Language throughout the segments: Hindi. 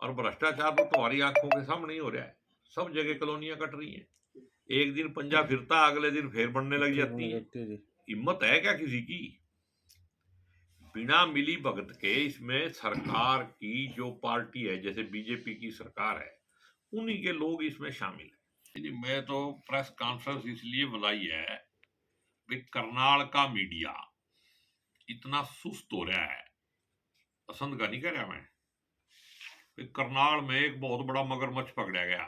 और भ्रष्टाचार तो तुम्हारी आंखों के सामने ही हो रहा है। सब जगह कॉलोनियां कट रही हैं। एक दिन पंजा फिरता, अगले दिन फिर बनने लग फिर जाती होने है। लगती है जी। हिम्मत है क्या किसी की? बिना मिली भगत के इसमें सरकार की जो पार्टी है, जैसे बीजेपी की सरकार है, उन्हीं के लोग इसमें शामिल है। नहीं, मैं तो प्रेस कॉन्फ्रेंस इसलिए बुलाई है कि करनाल का मीडिया इतना सुस्त हो रहा है। पसंद का नहीं कह रहा मैं कि करनाल में एक बहुत बड़ा मगरमच्छ पकड़ा गया,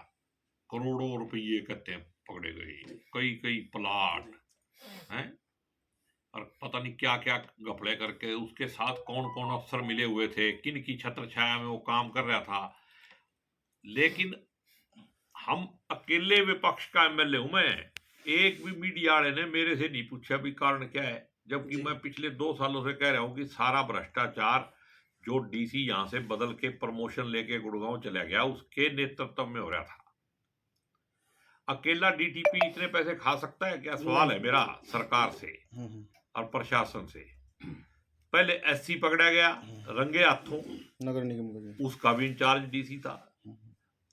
करोड़ों रुपये कहते हैं पकड़े गए, कई कई प्लाट हैं, और पता नहीं क्या क्या घपले करके। उसके साथ कौन कौन अफसर मिले हुए थे, किन की छत्र छाया में वो काम कर रहा था। लेकिन हम अकेले विपक्ष का एमएलए हूं मैं, एक भी मीडिया वाले ने मेरे से नहीं पूछा भी कारण क्या है, जबकि मैं पिछले 2 सालों से कह रहा हूं कि सारा भ्रष्टाचार जो डीसी यहां से बदल के प्रमोशन लेके गुड़गांव चला गया, उसके नेतृत्व में हो रहा था। अकेला डीटीपी इतने पैसे खा सकता है क्या? सवाल है मेरा सरकार से और प्रशासन से। पहले एससी पकड़ा गया रंगे हाथों, नगर निगम उसका भी इंचार्ज डीसी था।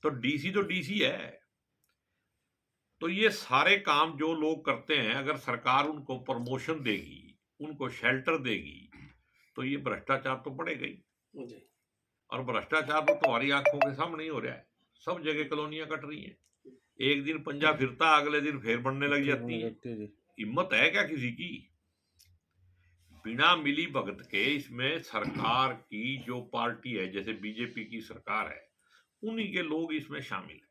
तो डीसी है। तो ये सारे काम जो लोग करते हैं, अगर सरकार उनको प्रमोशन देगी, उनको शेल्टर देगी, तो ये भ्रष्टाचार तो बढ़ेगा ही। और भ्रष्टाचार तो तुम्हारी आंखों के सामने ही हो रहा है। सब जगह कॉलोनियां कट रही हैं। एक दिन पंजा फिरता, अगले दिन फिर बनने लग जाती है। हिम्मत है क्या किसी की? बिना मिली भगत के इसमें सरकार की जो पार्टी है, जैसे बीजेपी की सरकार है, उन्हीं के लोग इसमें शामिल हैं।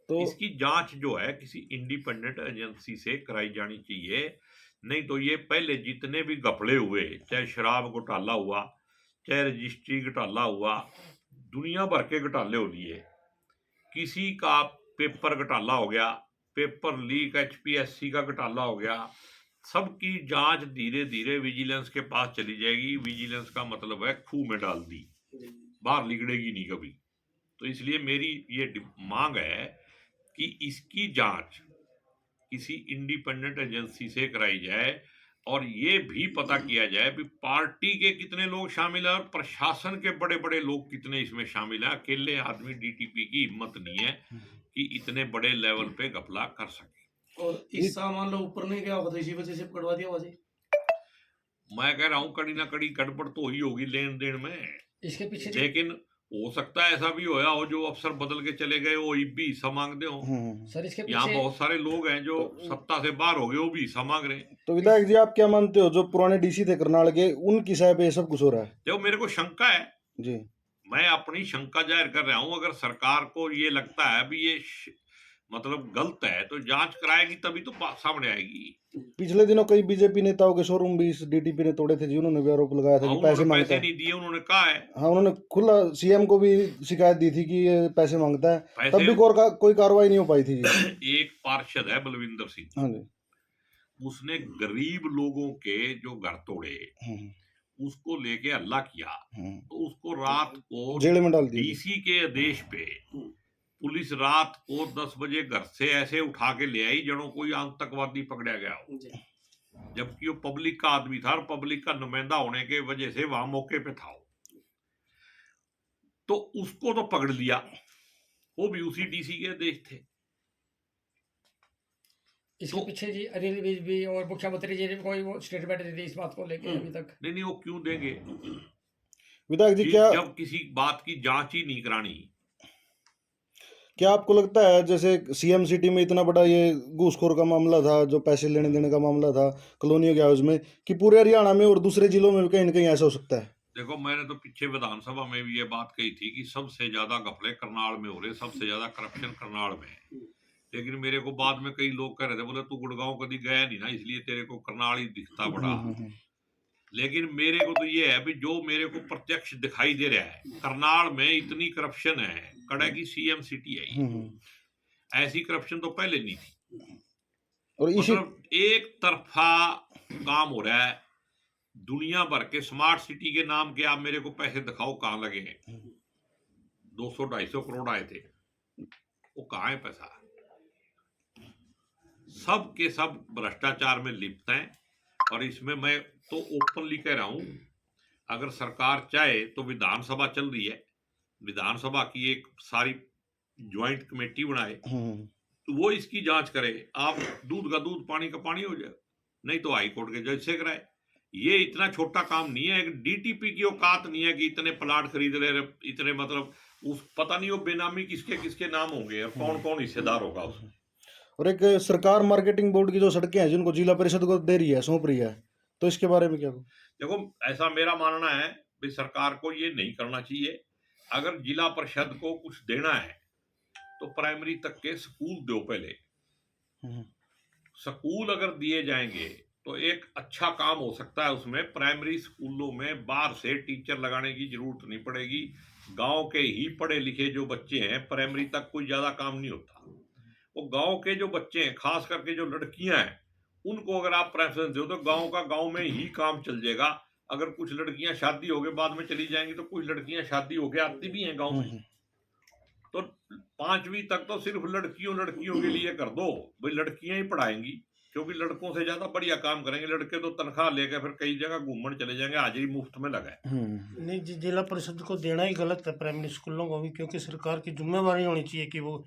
तो इसकी जांच जो है किसी इंडिपेंडेंट एजेंसी से कराई जानी चाहिए। नहीं तो ये पहले जितने भी घपले हुए, चाहे शराब घोटाला हुआ, चाहे रजिस्ट्री घोटाला हुआ, दुनिया भर के घोटाले हो लिए, किसी का पेपर घोटाला हो गया, पेपर लीक, एचपीएससी का घोटाला हो गया, सबकी जांच धीरे धीरे विजिलेंस के पास चली जाएगी। विजिलेंस का मतलब है खूह में डाल दी, बाहर निकलेगी नहीं कभी। तो इसलिए मेरी ये मांग है कि इसकी जांच किसी इंडिपेंडेंट एजेंसी से कराई जाए, और ये भी पता किया जाए कि पार्टी के कितने लोग शामिल हैं और प्रशासन के बड़े बड़े लोग कितने इसमें शामिल हैं। अकेले आदमी डीटीपी की हिम्मत नहीं है कि इतने बड़े लेवल पे घपला कर सके। और इस सामान लो ऊपर नहीं गया होगा तो इसी वजह से पकड़वा दिया वजह। मैं कह रहा हूं कड़ी ना कड़ी गड़बड़ तो ही होगी लेन देन में। इसके पीछे लेकिन हो सकता है ऐसा भी होया हो, जो अफसर बदल के चले गए वो भी हिस्सा मांगते हो। सर इसके यहाँ पीछे बहुत सारे लोग हैं जो सत्ता से बाहर हो गए, वो भी हिस्सा मांग रहे हैं। तो विधायक जी, आप क्या मानते हो, जो पुराने डीसी थे करनाल के, उनकी साहब पे ये सब कुछ हो रहा है? देखो, मेरे को शंका है जी, मैं अपनी शंका जाहिर कर रहा हूं। अगर सरकार को ये लगता है भी ये मतलब गलत है, तो जांच कराएगी तभी तो सामने आएगी। पिछले दिनों कई बीजेपी नेताओं के शोरूम भी इस डीटीपी ने तोड़े थे जी, उन्होंने भी आरोप लगाया था कि पैसे मांगता है। नहीं दिए, उन्होंने कहा है। हाँ, उन्होंने खुला सीएम को भी शिकायत दी थी कि ये पैसे मांगता है, तब भी कोई कार्रवाई नहीं हो पाई थी जी। एक पार्षद है बलविंदर सिंह, हाँ जी, उसने गरीब लोगों के जो घर तोड़े उसको लेके हल्ला किया, तो उसको रात को जेल में डाल दिया। डीसी के आदेश पे पुलिस रात को 10 बजे घर से ऐसे उठा के ले आई जनो कोई आतंकवादी पकड़ा गया हो, जबकि वो पब्लिक का आदमी था और पब्लिक का नुमाइंदा होने के वजह से वहां मौके पे था। तो उसको तो पकड़ लिया, वो भी उसी डीसी के आदेश थे। इसके पीछे जी अनिल विज भी और मुख्यमंत्री जी ने कोई वो स्टेटमेंट दी थी इस बात को लेकर अभी तक? नहीं, वो क्यों देंगे विधायक जी? क्या जब किसी बात की जांच ही नहीं करानी। क्या आपको लगता है, जैसे सीएम सिटी में इतना बड़ा ये घूसखोर का मामला था, जो पैसे लेने देने का मामला था कॉलोनियों के हाउस में, कि पूरे हरियाणा में और दूसरे जिलों में भी कहीं ना कहीं ऐसा हो सकता है? देखो, मैंने तो पीछे विधानसभा में भी ये बात कही थी कि सबसे ज्यादा घपले करनाल में हो रहे, सबसे ज्यादा करप्शन करनाल में है। लेकिन मेरे को बाद में कई लोग कह रहे थे, बोले तू गुड़गांव कभी गया नहीं ना, इसलिए तेरे को करनाल ही दिखता बड़ा। लेकिन मेरे को तो ये है भी जो मेरे को प्रत्यक्ष दिखाई दे रहा है, करनाल में इतनी करप्शन है, कड़े की सीएम सिटी है, ऐसी करप्शन तो पहले नहीं थी। और मतलब एक तरफा काम हो रहा है। दुनिया भर के स्मार्ट सिटी के नाम के आप मेरे को पैसे दिखाओ कहां लगे हैं। 200-250 करोड़ आए थे, वो कहां है पैसा? सब के सब भ्रष्टाचार में लिप्त हैं। और इसमें मैं तो ओपनली कह रहा हूं, अगर सरकार चाहे तो विधानसभा चल रही है, विधानसभा की एक सारी ज्वाइंट कमेटी बनाए, हम्म, तो वो इसकी जांच करे। आप दूध का दूध पानी का पानी हो जाए, नहीं तो हाई कोर्ट के जज से कराए। ये इतना छोटा काम नहीं है, एक डीटीपी की औकात नहीं है कि इतने प्लाट खरीद ले रहे, इतने मतलब उस पता नहीं वो बेनामी किसके किसके नाम होंगे और कौन कौन हिस्सेदार होगा उसमें। और एक सरकार मार्केटिंग बोर्ड की जो सड़कें हैं जिनको जिला परिषद को दे रही है, सौंप रही है, तो इसके बारे में क्या? देखो, ऐसा मेरा मानना है कि सरकार को ये नहीं करना चाहिए। अगर जिला परिषद को कुछ देना है तो प्राइमरी तक के स्कूल दो पहले। हम्म, स्कूल अगर दिए जाएंगे तो एक अच्छा काम हो सकता है उसमें। प्राइमरी स्कूलों में बाहर से टीचर लगाने की जरूरत नहीं पड़ेगी। गांव के ही पढ़े लिखे जो बच्चे हैं, प्राइमरी तक कोई ज्यादा काम नहीं होता। वो गांव के जो बच्चे हैं, खास करके जो लड़कियां हैं, उनको अगर आप प्रेफरेंस दो तो गांव का गांव में ही काम चल जाएगा। अगर कुछ लड़कियां शादी होके बाद में चली जाएंगी तो कुछ लड़कियां शादी होके आती भी हैं गांव में, हम्म, तो 5वीं तक तो सिर्फ लड़कियों के लिए कर दो। भाई लड़कियां ही पढ़ाएंगी, क्योंकि लड़कों से ज्यादा बढ़िया काम करेंगे। लड़के तो तनख्वाह लेकर फिर कई जगह घूमने चले जाएंगे, हाजिरी मुफ्त में लगा है। नहीं जी, जिला परिषद को देना ही गलत है प्राइमरी स्कूलों को भी, क्योंकि सरकार की जिम्मेवारी होनी चाहिए कि वो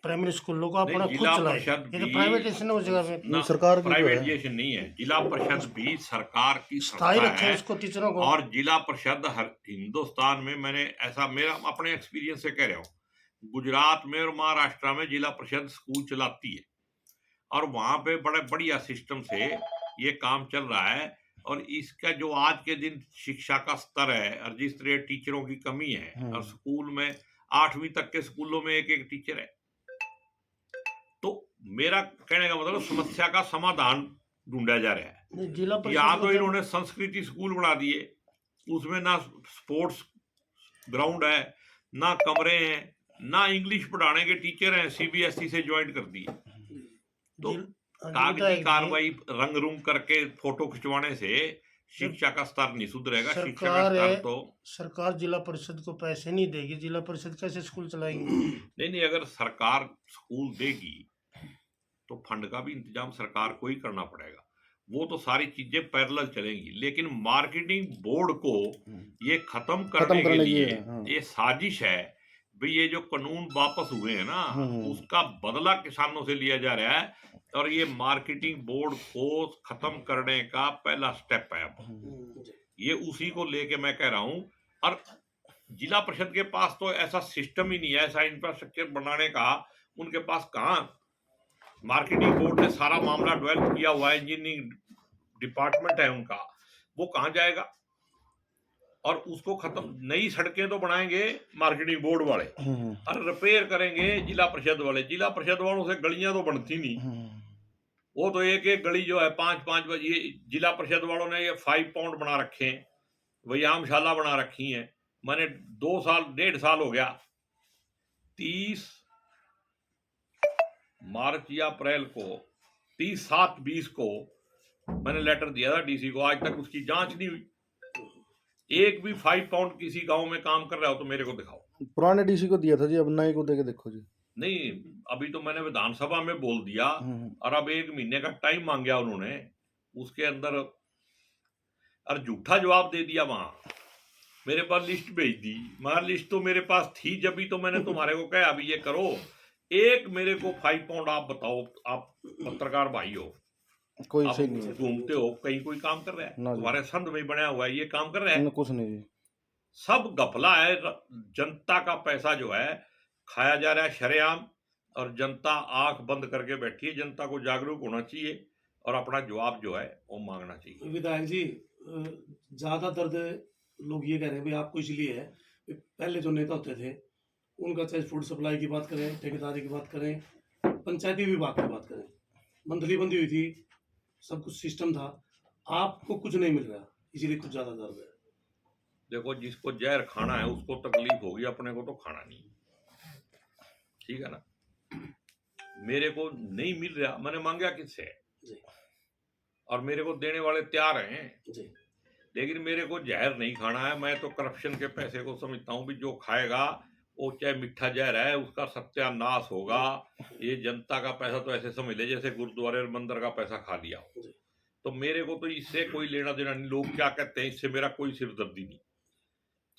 प्राइमरी स्कूलों को अपना नहीं, खुद जिला चलाए। परिषद ये तो भी प्राइवेटाइजेशन हो जगह पे ना, सरकार की जो है प्राइवेटाइजेशन नहीं है। जिला परिषद भी सरकार की स्थायी संस्था रखे है। उसको, टीचरों को। और जिला परिषद हर हिंदुस्तान में, मैंने ऐसा मेरा अपने एक्सपीरियंस से कह रहा हूँ, गुजरात में और महाराष्ट्र में जिला परिषद स्कूल चलाती है और वहां पे बड़े बढ़िया सिस्टम से ये काम चल रहा है। और इसका जो आज के दिन शिक्षा का स्तर है और जिस तरह टीचरों की कमी है, और स्कूल में 8वीं तक के स्कूलों में एक एक टीचर है, तो मेरा कहने का मतलब समस्या का समाधान ढूंढा जा रहा है। नहीं, जिला यहाँ परिषद तो को इन्होंने संस्कृति स्कूल बना दिए, उसमें ना स्पोर्ट्स ग्राउंड है, ना कमरे हैं, ना इंग्लिश पढ़ाने के टीचर हैं, सीबीएसई से ज्वाइन कर दिए। तो कागजी कार्रवाई रंग रूंग करके फोटो खिंचवाने से शिक्षा का स्तर नहीं सुधरेगा। शिक्षा का स्तर तो सरकार जिला परिषद को पैसे नहीं देगी, जिला परिषद कैसे स्कूल चलाएंगे? नहीं, अगर सरकार स्कूल देगी तो फंड का भी इंतजाम सरकार को ही करना पड़ेगा। वो तो सारी चीजें पैरेलल चलेंगी, लेकिन मार्केटिंग बोर्ड को ये खत्म करने के लिए ये साजिश है। भाई ये जो कानून वापस हुए हैं ना, उसका बदला किसानों से लिया जा रहा है और ये मार्केटिंग बोर्ड को खत्म करने का पहला स्टेप है। ये उसी को लेके मैं कह रहा हूं। और जिला परिषद के पास तो ऐसा सिस्टम ही नहीं है, ऐसा इंफ्रास्ट्रक्चर बनाने का उनके पास कहां। मार्केटिंग बोर्ड ने सारा मामला डेवलप किया हुआ है, इंजीनियरिंग डिपार्टमेंट है उनका, वो कहां जाएगा? और उसको खत्म, नई सड़कें तो बनाएंगे मार्केटिंग बोर्ड वाले और रिपेयर करेंगे जिला परिषद वाले। जिला परिषद वालों से गलियां तो बनती नहीं, वो तो एक एक गली जो है 5-5 बजे। जिला परिषद वालों ने ये 5 पाउंड बना रखे हैं, व्यायामशाला बना रखी है। मैंने 1.5 साल हो गया, 30 मार्च या अप्रैल को, 30/7/20 को मैंने लेटर दिया था डीसी को, आज तक उसकी जांच नहीं हुई। एक भी 5 पाउंड किसी गांव में काम कर रहा हो तो मेरे को दिखाओ। पुराने डीसी को दिया था जी, अब नए को देके देखो जी। नहीं, अभी तो मैंने विधानसभा में बोल दिया और अब 1 महीने का टाइम मांगा उन्होंने, उसके अंदर और झूठा जवाब दे दिया। वहां मेरे पास लिस्ट भेज दी, मगर लिस्ट तो मेरे पास थी जब भी, तो मैंने तुम्हारे को कहा अभी ये करो। एक मेरे को 5 पाउंड आप बताओ, आप पत्रकार भाई हो, कोई सही नहीं, घूमते हो, कहीं कोई काम कर रहा है? तुम्हारे संद में बनाया हुआ है, ये काम कर रहा है? कुछ नहीं जी, सब घपला है। जनता का पैसा जो है खाया जा रहा है शरेआम, और जनता आंख बंद करके बैठी है। जनता को जागरूक होना चाहिए और अपना जवाब जो है वो मांगना चाहिए। विधायक जी, ज्यादा दर्द लोग ये कह रहे हैं भाई आपको इसलिए है, पहले जो नेता होते थे उनका, चाहे फूड सप्लाई की बात करें, ठेकेदारी की बात करें, पंचायती विभाग की बात करें, मंथली बंदी हुई थी, सब कुछ सिस्टम था। आपको कुछ नहीं मिल रहा, इसीलिए कुछ ज्यादा दर्द है। देखो, जिसको जहर खाना है उसको तकलीफ होगी, अपने को तो खाना नहीं, ठीक है ना? मेरे को नहीं मिल रहा, मैंने मांगा किससे? और मेरे को देने वाले तैयार हैं, लेकिन मेरे को जहर नहीं खाना है। मैं तो करप्शन के पैसे को समझता हूँ भी जो खाएगा वो चाहे मिठा जहर है, उसका सत्यानाश होगा। ये जनता का पैसा तो ऐसे समझ ले जैसे गुरुद्वारे और मंदिर का पैसा खा लिया हो। तो मेरे को तो इससे कोई लेना देना नहीं। लोग क्या कहते हैं इससे मेरा कोई सिरदर्दी नहीं।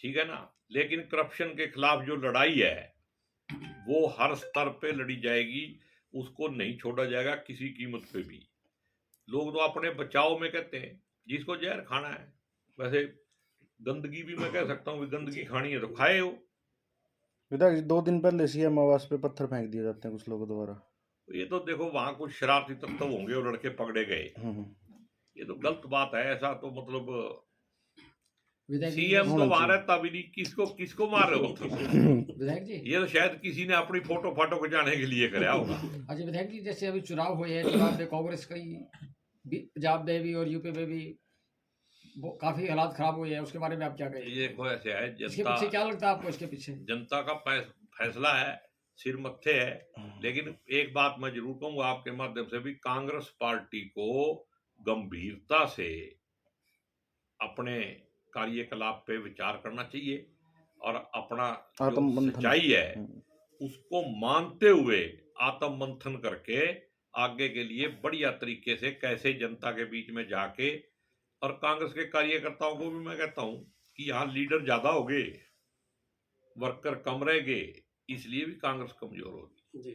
ठीक है ना। लेकिन करप्शन के खिलाफ जो लड़ाई है वो हर स्तर पे लड़ी जाएगी, उसको नहीं छोड़ा जाएगा किसी कीमत पे भी। लोग तो अपने बचाव में कहते हैं जिसको जहर खाना है, वैसे गंदगी भी मैं कह सकता हूँ कि गंदगी खानी है तो खाए हो। विधायक जी, 2 दिन पहले सीएम आवास पे पत्थर फेंक दिए जाते हैं कुछ लोगों द्वारा। ये तो देखो वहां कुछ शरारती तत्व होंगे और लड़के पकड़े गए, ये तो गलत बात है। ऐसा तो मतलब विधायक जी सीएम तो होना वहां चाहिए। रहता भी नहीं, किसको मार रहे हो पत्थर से? विधायक जी ये तो शायद किसी ने अपनी फोटो फाटो खिंचाने के लिए कराया होगा। अच्छा विधायक जी, जैसे अभी चुनाव हुए हैं, चुनाव में कांग्रेस पंजाब में भी और यूपी में भी काफी हालात खराब हुए हैं, उसके बारे में आप क्या कहेंगे? ये देखो ऐसे है, इसके पीछे क्या लगता है आपको? इसके पीछे जनता का फैसला है, सिर मत्थे है। लेकिन एक बात मैं जरूर कहूंगा आपके माध्यम से भी, कांग्रेस पार्टी को गंभीरता से अपने कार्यकलाप पे विचार करना चाहिए और अपना जो आत्ममंथन। सच्चाई है उसको मानते हुए आत्म मंथन करके आगे के लिए बढ़िया तरीके से कैसे जनता के बीच में जाके, और कांग्रेस के कार्यकर्ताओं को भी मैं कहता हूं कि यहाँ लीडर ज्यादा हो गए, वर्कर कम रह गए, इसलिए भी कांग्रेस कमजोर होगी। जी,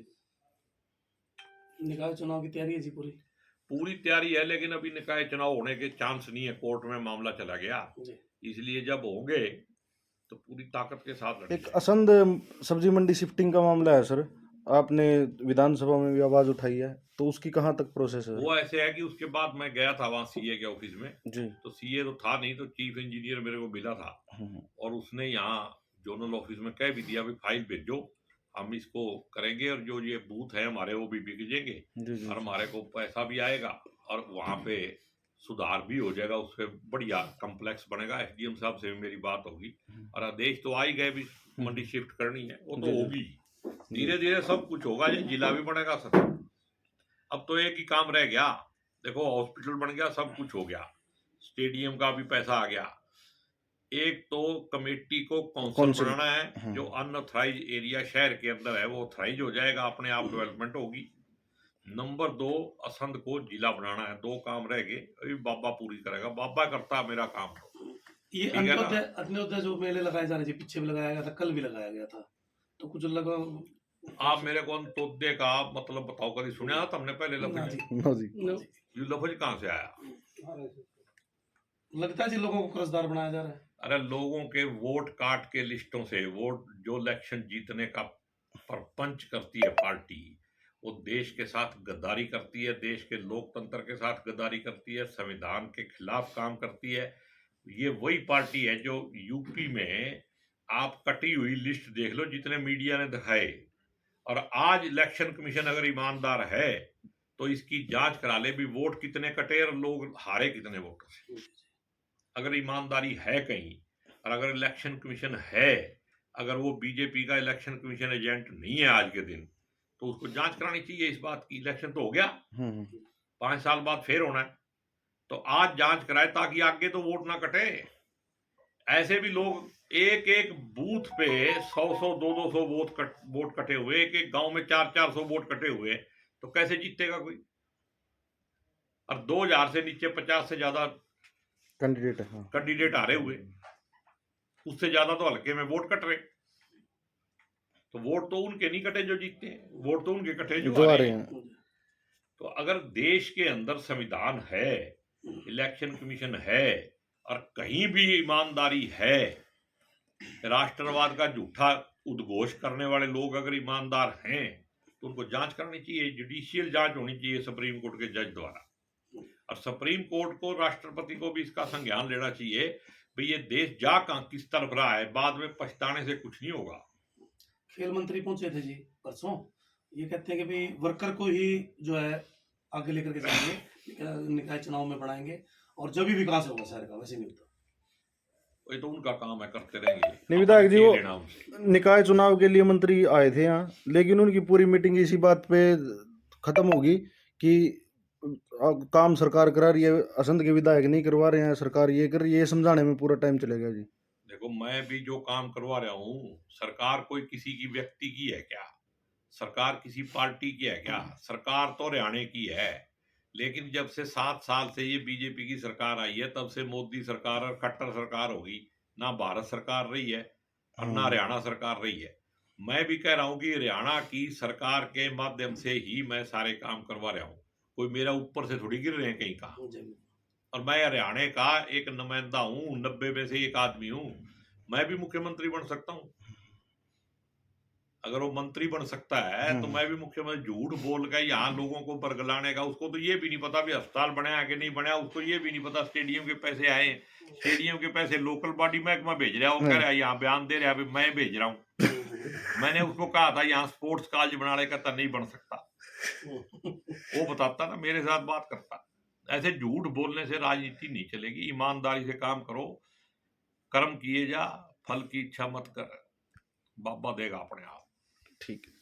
निकाय चुनाव की तैयारी है जी पूरी? पूरी तैयारी है, लेकिन अभी निकाय चुनाव होने के चांस नहीं है, कोर्ट में मामला चला गया, जी। इसलिए जब होंगे तो पूरी ताकत के साथ एक लड़ेंगे। असंध सब्जी मंडी शिफ्टिंग का मामला है सर, आपने विधानसभा में भी आवाज उठाई है, तो उसकी कहाँ तक प्रोसेस है? वो ऐसे है कि उसके बाद मैं गया था वहां सीए के ऑफिस में, जी। तो सीए तो था नहीं, तो चीफ इंजीनियर मेरे को मिला था और उसने यहाँ जोनल ऑफिस में कह भी दिया भी फाइल भेजो, हम इसको करेंगे और जो ये बूथ है हमारे वो भी बिक जाएंगे जी जी और हमारे को पैसा भी आएगा और वहां पे सुधार भी हो जाएगा, उससे बढ़िया कम्प्लेक्स बनेगा। एसडीएम साहब से भी मेरी बात होगी और आदेश तो आ ही गए भी मंडी शिफ्ट करनी है, वो तो जी, जी। होगी, धीरे धीरे सब कुछ होगा, ये जिला भी बनेगा सर। अब तो एक ही काम रह गया, देखो हॉस्पिटल बन गया, सब कुछ हो गया, स्टेडियम का भी पैसा आ गया। एक तो कमेटी को काउंसिल बनाना है, जो अनऑथराइज एरिया शहर के अंदर है वो ऑथराइज हो जाएगा, अपने आप डेवलपमेंट होगी। नंबर 2, असंध को जिला बनाना है। 2 काम रह गए, अभी बाबा पूरी करेगा, बाबा करता मेरा काम। ये ठीक है ना? अंत्योदय जो मेले लगाए जा रहे थे, पीछे भी लगाया गया था, कल भी लगाया गया था, तो कुछ लगा? आप मेरे को अंत्योदय का मतलब बताओ, कभी सुना था तुमने पहले ना लफ्ज? जी। नो जी। ये लफ्ज कहाँ से आया? लगता है जी लोगों को कर्जदार बनाया जा रहा है। अरे लोगों के वोट काट के लिस्टों से, वोट जो इलेक्शन जीतने का परपंच करती है पार्टी, वो देश के साथ गद्दारी करती है, देश के लोकतंत्र के साथ गद्दारी करती है, संविधान के खिलाफ काम करती है। ये वही पार्टी है जो यूपी में आप कटी हुई लिस्ट देख लो जितने मीडिया ने दिखाए, और आज इलेक्शन कमीशन अगर ईमानदार है तो इसकी जांच करा ले भी वोट कितने कटे और लोग हारे कितने वोटों से। अगर ईमानदारी है कहीं, और अगर इलेक्शन कमीशन है, अगर वो बीजेपी का इलेक्शन कमीशन एजेंट नहीं है आज के दिन, तो उसको जांच करानी चाहिए इस बात की। इलेक्शन तो हो गया, 5 साल बाद फिर होना है, तो आज जांच कराए ताकि आगे तो वोट ना कटे। ऐसे भी लोग एक एक बूथ पे 100-100, 200-200 वोट कटे हुए, एक एक गांव में 400-400 वोट कटे हुए, तो कैसे जीतेगा कोई? और 2000 से नीचे 50 से ज्यादा कैंडिडेट है। हाँ। कैंडिडेट आ रहे हुए, उससे ज्यादा तो हल्के में वोट कट रहे। तो वोट तो उनके नहीं कटे जो जीतते हैं, वोट तो उनके कटे जो आ रहे हैं। तो अगर देश के अंदर संविधान है, इलेक्शन कमीशन है, और कहीं भी ईमानदारी है, राष्ट्रवाद का झूठा उद्घोष करने वाले लोग अगर ईमानदार हैं तो उनको जांच करनी चाहिए, जुडिशियल जांच होनी चाहिए सुप्रीम कोर्ट के जज द्वारा। और सुप्रीम कोर्ट को, राष्ट्रपति को भी इसका संज्ञान लेना चाहिए भाई ये देश जा कहां किस तरफ रहा है, बाद में पछताने से कुछ नहीं होगा। खेल मंत्री पहुंचे थे जी परसों, ये कहते हैं कि भाई वर्कर को ही जो है आगे लेकर के जाएंगे, निकाय चुनाव में बढ़ाएंगे और जब भी विकास होगा शहर का, वैसे नहीं होता। ये तो उनका काम है, करते रहेंगे। नहीं विधायक जी, वो लेना उनसे। निकाय चुनाव के लिए मंत्री आए थे यहाँ, लेकिन उनकी पूरी मीटिंग इसी बात पे खत्म होगी कि काम सरकार करा रही है, असंध के विधायक नहीं करवा रहे हैं, सरकार ये कर रही है, ये समझाने में पूरा टाइम चलेगा जी। देखो मैं भी जो काम करवा रहा हूँ, सरकार कोई किसी की व्यक्ति की है क्या? सरकार किसी पार्टी की है क्या? सरकार तो हरियाणा की है, लेकिन जब से 7 साल से ये बीजेपी की सरकार आई है, तब से मोदी सरकार और खट्टर सरकार होगी, ना भारत सरकार रही है और ना हाँ। हरियाणा सरकार रही है। मैं भी कह रहा हूं कि हरियाणा की सरकार के माध्यम से ही मैं सारे काम करवा रहा हूं, कोई मेरा ऊपर से थोड़ी गिर रहे हैं कहीं का। जी। और मैं हरियाणा का एक नुमाइंदा हूं, 90 में से एक आदमी हूं, मैं भी मुख्यमंत्री बन सकता हूं। अगर वो मंत्री बन सकता है तो मैं भी मुख्यमंत्री। झूठ बोल के यहाँ लोगों को बरगलाने का, उसको तो ये भी नहीं पता भी अस्पताल बनाया कि नहीं बनाया, उसको ये भी नहीं पता स्टेडियम के पैसे आए, स्टेडियम के पैसे लोकल बॉडी महकमा भेज रहा है, वो कह रहा है यहाँ बयान दे रहा है मैं भेज रहा हूँ। मैंने उसको कहा था यहाँ स्पोर्ट्स कॉलेज बनाने का, नहीं बन सकता, वो बताता ना, मेरे साथ बात करता। ऐसे झूठ बोलने से राजनीति नहीं चलेगी। ईमानदारी से काम करो, कर्म किए जा, फल की इच्छा मत कर, बाबा देगा अपने आप। ठीक है।